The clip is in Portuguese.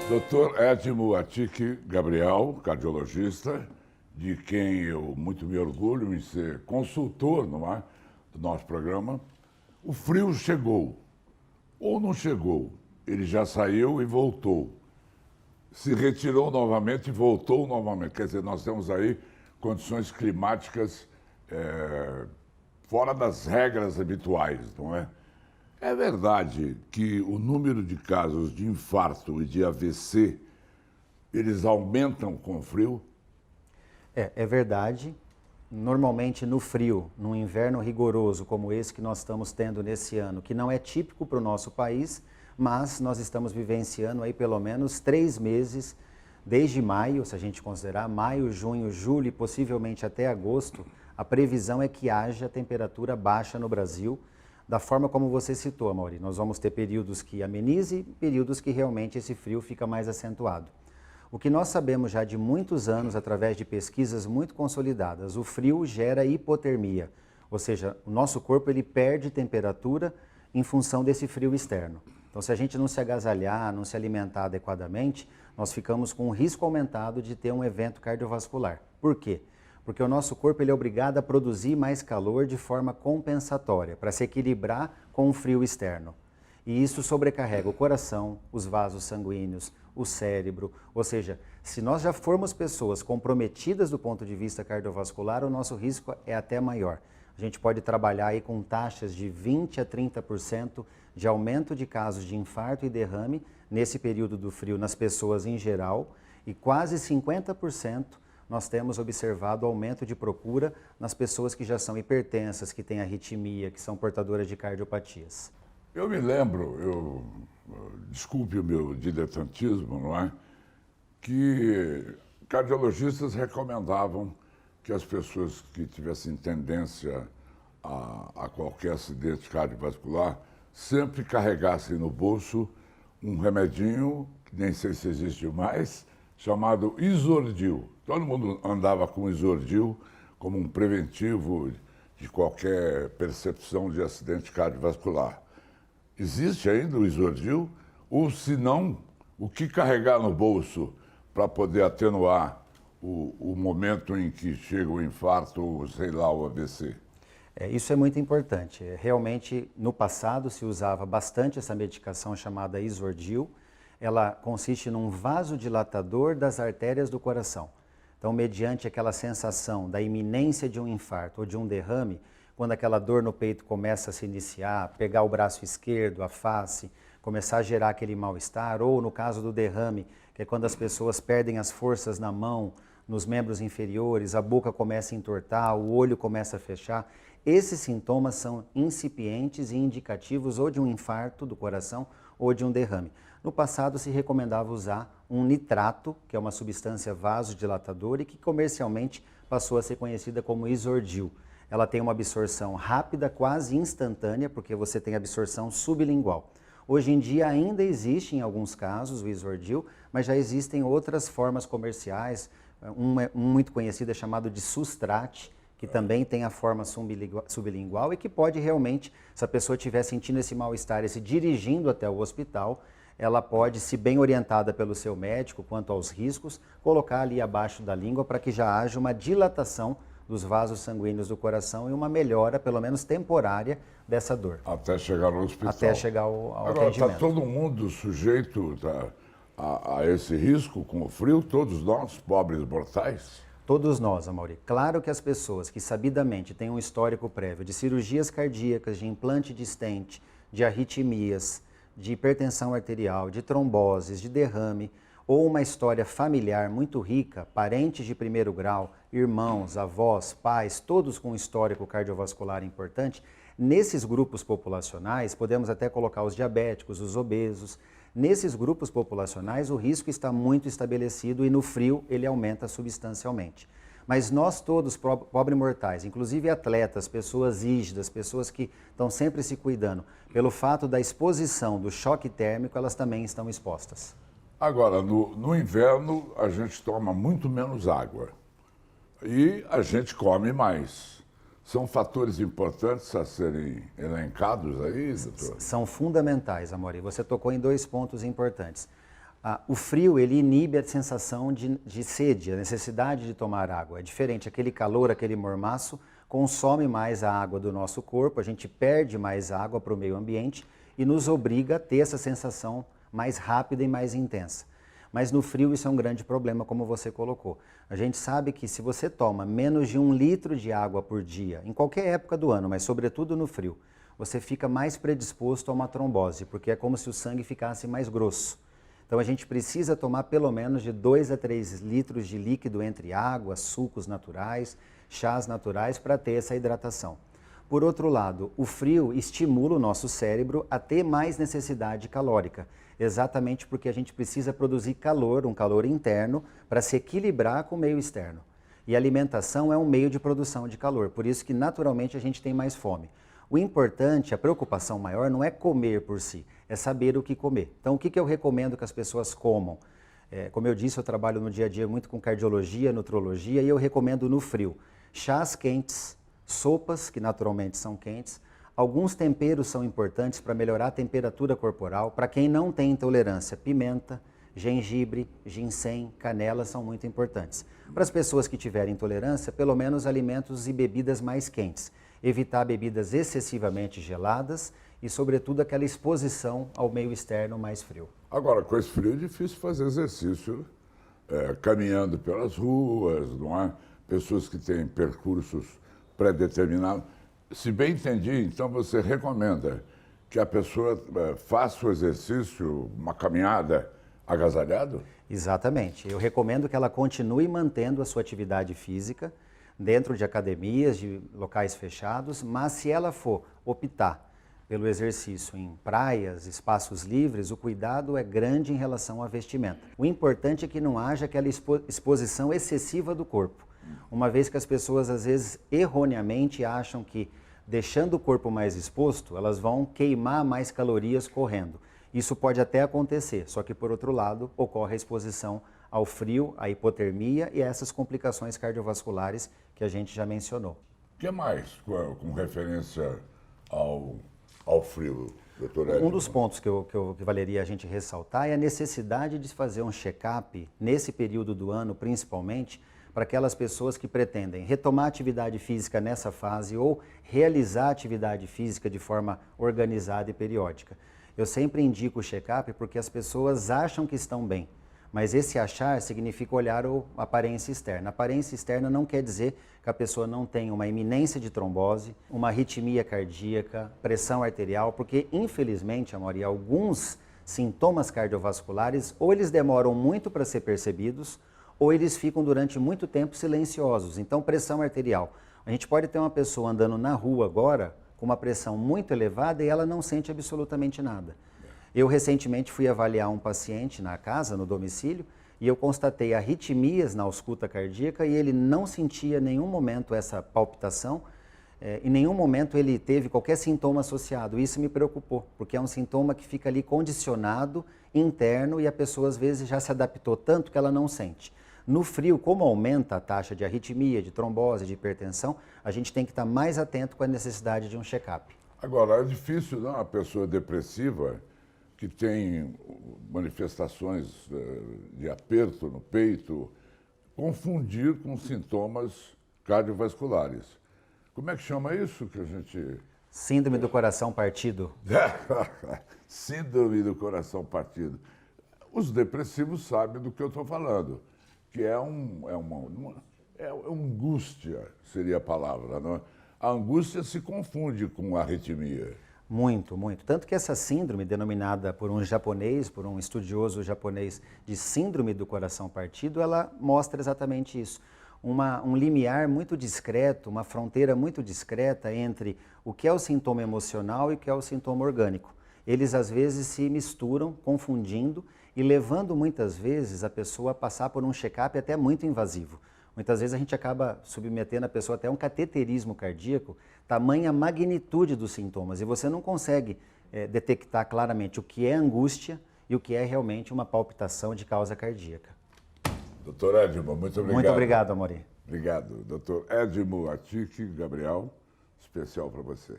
Dr. Edmo Atiki Gabriel, cardiologista, de quem eu muito me orgulho em ser consultor, não é, do nosso programa. O frio chegou, ou não chegou, ele já saiu e voltou. Se retirou novamente e voltou novamente. Quer dizer, nós temos aí condições climáticas fora das regras habituais, não é? É verdade que o número de casos de infarto e de AVC, eles aumentam com o frio? É verdade. Normalmente no frio, num inverno rigoroso como esse que nós estamos tendo nesse ano, que não é típico para o nosso país, mas nós estamos vivenciando aí pelo menos 3 meses, desde maio, se a gente considerar maio, junho, julho e possivelmente até agosto, a previsão é que haja temperatura baixa no Brasil, da forma como você citou, Amaury. Nós vamos ter períodos que amenize, períodos que realmente esse frio fica mais acentuado. O que nós sabemos já de muitos anos, através de pesquisas muito consolidadas, o frio gera hipotermia, ou seja, o nosso corpo ele perde temperatura em função desse frio externo. Então, se a gente não se agasalhar, não se alimentar adequadamente, nós ficamos com um risco aumentado de ter um evento cardiovascular. Por quê? Porque o nosso corpo ele é obrigado a produzir mais calor de forma compensatória, para se equilibrar com o frio externo. E isso sobrecarrega o coração, os vasos sanguíneos, o cérebro. Ou seja, se nós já formos pessoas comprometidas do ponto de vista cardiovascular, o nosso risco é até maior. A gente pode trabalhar aí com taxas de 20% a 30% de aumento de casos de infarto e derrame nesse período do frio nas pessoas em geral e quase 50% nós temos observado aumento de procura nas pessoas que já são hipertensas, que têm arritmia, que são portadoras de cardiopatias. Eu me lembro, desculpe o meu diletantismo, não é? Que cardiologistas recomendavam que as pessoas que tivessem tendência a qualquer acidente cardiovascular sempre carregassem no bolso um remedinho, que nem sei se existe mais, chamado Isordil. Todo mundo andava com Isordil como um preventivo de qualquer percepção de acidente cardiovascular. Existe ainda o Isordil? Ou, se não, o que carregar no bolso para poder atenuar o momento em que chega o infarto ou, sei lá, o AVC? Isso é muito importante. Realmente, no passado, se usava bastante essa medicação chamada Isordil. Ela consiste num vasodilatador das artérias do coração. Então, mediante aquela sensação da iminência de um infarto ou de um derrame, quando aquela dor no peito começa a se iniciar, pegar o braço esquerdo, a face, começar a gerar aquele mal-estar, ou no caso do derrame, que é quando as pessoas perdem as forças na mão, nos membros inferiores, a boca começa a entortar, o olho começa a fechar. Esses sintomas são incipientes e indicativos ou de um infarto do coração ou de um derrame. No passado se recomendava usar um nitrato, que é uma substância vasodilatadora e que comercialmente passou a ser conhecida como Isordil. Ela tem uma absorção rápida, quase instantânea, porque você tem absorção sublingual. Hoje em dia ainda existe em alguns casos o Isordil, mas já existem outras formas comerciais. Um muito conhecido é chamado de Sustrate, que também tem a forma sublingual e que pode realmente, se a pessoa estiver sentindo esse mal-estar e se dirigindo até o hospital, ela pode, se bem orientada pelo seu médico quanto aos riscos, colocar ali abaixo da língua para que já haja uma dilatação dos vasos sanguíneos do coração e uma melhora, pelo menos temporária, dessa dor. Até chegar ao hospital. Até chegar ao Agora, atendimento. está todo mundo sujeito a esse risco com o frio? Todos nós, pobres mortais? Todos nós, Amaury. Claro que as pessoas que sabidamente têm um histórico prévio de cirurgias cardíacas, de implante de stent, de arritmias, de hipertensão arterial, de tromboses, de derrame, ou uma história familiar muito rica, parentes de primeiro grau, irmãos, avós, pais, todos com um histórico cardiovascular importante, nesses grupos populacionais, podemos até colocar os diabéticos, os obesos. Nesses grupos populacionais, o risco está muito estabelecido e no frio ele aumenta substancialmente. Mas nós todos, pobres mortais, inclusive atletas, pessoas rígidas, pessoas que estão sempre se cuidando, pelo fato da exposição do choque térmico, elas também estão expostas. Agora, no inverno, a gente toma muito menos água e a gente come mais. São fatores importantes a serem elencados aí, doutor? São fundamentais, Amaury. Você tocou em 2 pontos importantes. O frio, ele inibe a sensação de sede, a necessidade de tomar água. É diferente, aquele calor, aquele mormaço, consome mais a água do nosso corpo, a gente perde mais água para o meio ambiente e nos obriga a ter essa sensação mais rápida e mais intensa. Mas no frio isso é um grande problema, como você colocou. A gente sabe que se você toma menos de 1 litro de água por dia, em qualquer época do ano, mas sobretudo no frio, você fica mais predisposto a uma trombose, porque é como se o sangue ficasse mais grosso. Então a gente precisa tomar pelo menos de 2 a 3 litros de líquido entre água, sucos naturais, chás naturais para ter essa hidratação. Por outro lado, o frio estimula o nosso cérebro a ter mais necessidade calórica, exatamente porque a gente precisa produzir calor, um calor interno, para se equilibrar com o meio externo. E a alimentação é um meio de produção de calor, por isso que naturalmente a gente tem mais fome. O importante, a preocupação maior não é comer por si, é saber o que comer. Então, o que eu recomendo que as pessoas comam? Como eu disse, eu trabalho no dia a dia muito com cardiologia, nutrologia, e eu recomendo no frio chás quentes, sopas, que naturalmente são quentes. Alguns temperos são importantes para melhorar a temperatura corporal. Para quem não tem intolerância, pimenta, gengibre, ginseng, canela são muito importantes. Para as pessoas que tiverem intolerância, pelo menos alimentos e bebidas mais quentes. Evitar bebidas excessivamente geladas e, sobretudo, aquela exposição ao meio externo mais frio. Agora, com esse frio é difícil fazer exercício, caminhando pelas ruas, não é? Pessoas que têm percursos pré-determinados. Se bem entendi, então você recomenda que a pessoa faça o exercício, uma caminhada, agasalhado? Exatamente. Eu recomendo que ela continue mantendo a sua atividade física dentro de academias, de locais fechados, mas se ela for optar pelo exercício em praias, espaços livres, o cuidado é grande em relação à vestimenta. O importante é que não haja aquela exposição excessiva do corpo, uma vez que as pessoas às vezes erroneamente acham que deixando o corpo mais exposto, elas vão queimar mais calorias correndo. Isso pode até acontecer, só que por outro lado ocorre a exposição ao frio, à hipotermia e a essas complicações cardiovasculares que a gente já mencionou. O que mais com referência ao frio, doutor Edmo? Um dos pontos que valeria a gente ressaltar é a necessidade de fazer um check-up nesse período do ano, principalmente, para aquelas pessoas que pretendem retomar a atividade física nessa fase ou realizar a atividade física de forma organizada e periódica. Eu sempre indico o check-up porque as pessoas acham que estão bem, mas esse achar significa olhar a aparência externa. A aparência externa não quer dizer que a pessoa não tem uma iminência de trombose, uma arritmia cardíaca, pressão arterial, porque infelizmente, Amaury, alguns sintomas cardiovasculares ou eles demoram muito para ser percebidos ou eles ficam durante muito tempo silenciosos. Então, pressão arterial. A gente pode ter uma pessoa andando na rua agora com uma pressão muito elevada e ela não sente absolutamente nada. Eu recentemente fui avaliar um paciente na casa, no domicílio, e eu constatei arritmias na ausculta cardíaca e ele não sentia em nenhum momento essa palpitação, em nenhum momento ele teve qualquer sintoma associado. Isso me preocupou, porque é um sintoma que fica ali condicionado, interno, e a pessoa às vezes já se adaptou tanto que ela não sente. No frio, como aumenta a taxa de arritmia, de trombose, de hipertensão, a gente tem que estar mais atento com a necessidade de um check-up. Agora, é difícil, não, a pessoa depressiva que tem manifestações de aperto no peito, confundir com sintomas cardiovasculares. Como é que chama isso que a gente... Síndrome do coração partido. Síndrome do coração partido. Os depressivos sabem do que eu estou falando, que é uma angústia, seria a palavra, não é? A angústia se confunde com a arritmia. Muito, muito. Tanto que essa síndrome, denominada por um japonês, por um estudioso japonês de síndrome do coração partido, ela mostra exatamente isso. Um limiar muito discreto, uma fronteira muito discreta entre o que é o sintoma emocional e o que é o sintoma orgânico. Eles às vezes se misturam, confundindo e levando muitas vezes a pessoa a passar por um check-up até muito invasivo. Muitas vezes a gente acaba submetendo a pessoa até a um cateterismo cardíaco, tamanha magnitude dos sintomas, e você não consegue detectar claramente o que é angústia e o que é realmente uma palpitação de causa cardíaca. Doutor Edmo, muito obrigado. Muito obrigado, Amaury. Obrigado. Doutor Edmo Atique Gabriel, especial para você.